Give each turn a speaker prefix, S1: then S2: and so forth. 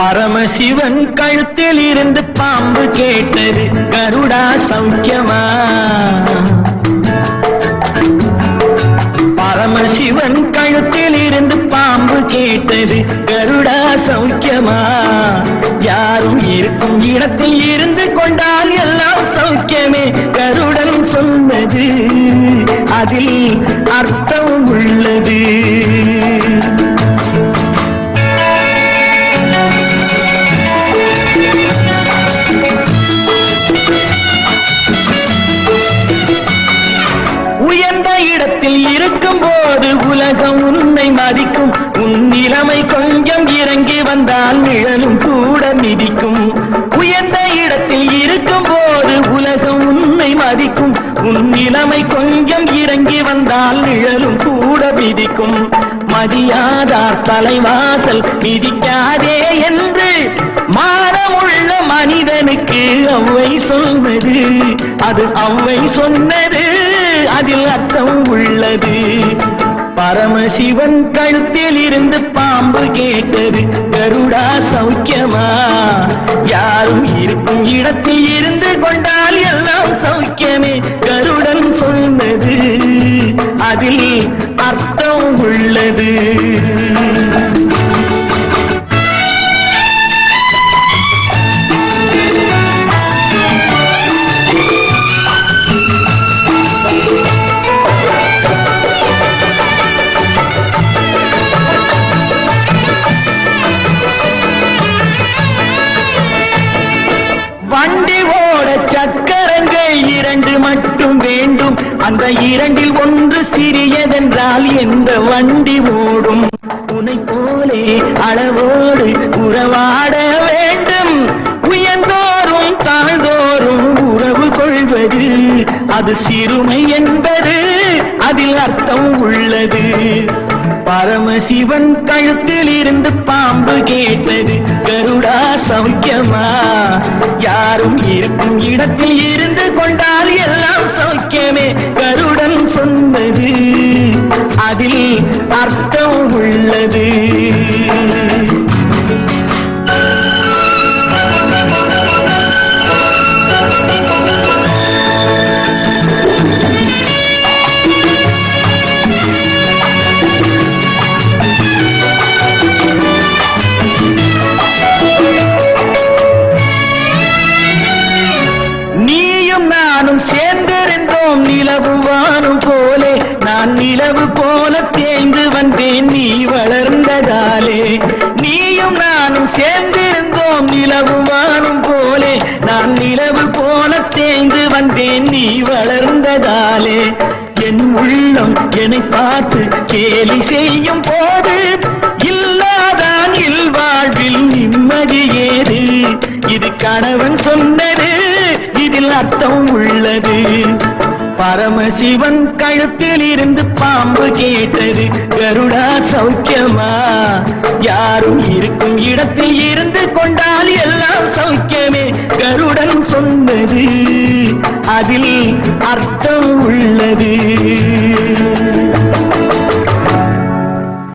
S1: பரமசிவன் கழுத்தில் இருந்து பாம்பு கேட்டது, கருடா சௌக்கியமா? பரமசிவன் கழுத்தில் இருந்து பாம்பு கேட்டது, கருடா சௌக்கியமா? யாரும் இருக்கும் இடத்தில் இருந்து கொண்டால் எல்லாம் சௌக்கியமே, கருடன் சொன்னது அதில் அர்த்தம் உள்ளது. உயர்ந்த இடத்தில் இருக்கும் போது உலகம் உன்னை மதிக்கும், உன் நிலைமை கொஞ்சம் இறங்கி வந்தால் நிழலும் கூட மிதிக்கும். உயர்ந்த இடத்தில் இருக்கும் போது உலகம் உன்னை மதிக்கும், உன் நிலைமை கொஞ்சம் இறங்கி வந்தால் நிழலும் கூட மிதிக்கும். மதியாதார் தலைவாசல் மிதிக்காதே என்று மானமுள்ள மனிதனுக்கு அவ்வை சொன்னது, அது அவ்வை சொன்னது அதில் அர்த்தம் உள்ளது. பரமசிவன் கழுத்தில் இருந்து பாம்பு கேட்டது, கருடா சௌக்கியமா? யாரும் இருக்கும் இடத்தில் இருந்து கொண்டால் எல்லாம் சௌக்கியமே, கருடன் சொன்னது அதில் அர்த்தம் உள்ளது. வண்டி ஓட சக்கரங்கள் இரண்டு மட்டும் வேண்டும், அந்த இரண்டில் ஒன்று சிறியதென்றால் எந்த வண்டி ஓடும்? உன்னை போலே அளவோடு உறவாட வேண்டும், உயர்ந்தோறும் தாழ்ந்தோறும் உறவு கொள்வது அது சிறுமை என்பது அதில் அர்த்தம் உள்ளது. பரமசிவன் கழுத்தில் இருந்து பாம்பு கேட்டது, கருடா சௌக்கியமா? யாரும் இருக்கும் இடத்தில் இருந்து கொண்டால் எல்லாம் சௌக்கியமே, கருடன் சொன்னது அதில் அர்த்தம் உள்ளது. நானும் சேர்ந்திருந்தோம் நிலவு வானும் போலே, நான் நிலவு போல தேய்ந்து வந்தேன் நீ வளர்ந்ததாலே. நீயும் நானும் சேர்ந்திருந்தோம் நிலவு வானும் போலே, நான் நிலவு போல தேய்ந்து வந்தேன் நீ வளர்ந்ததாலே. என் உள்ளம் என்னை பார்த்து கேலி செய்யும் போது இல்லாதான் இல்வாழ்வில் நிம்மதி ஏது? இது கணவன் சொன்னது, இதில் அர்த்தம் உள்ளது. பரமசிவன் கழுத்தில் இருந்து பாம்பு கேட்டது, கருடா சௌக்கியமா? யாரும் இருக்கும் இடத்தில் இருந்து கொண்டால் எல்லாம் சௌக்கியமே, கருடன் சொன்னது அதில் அர்த்தம் உள்ளது.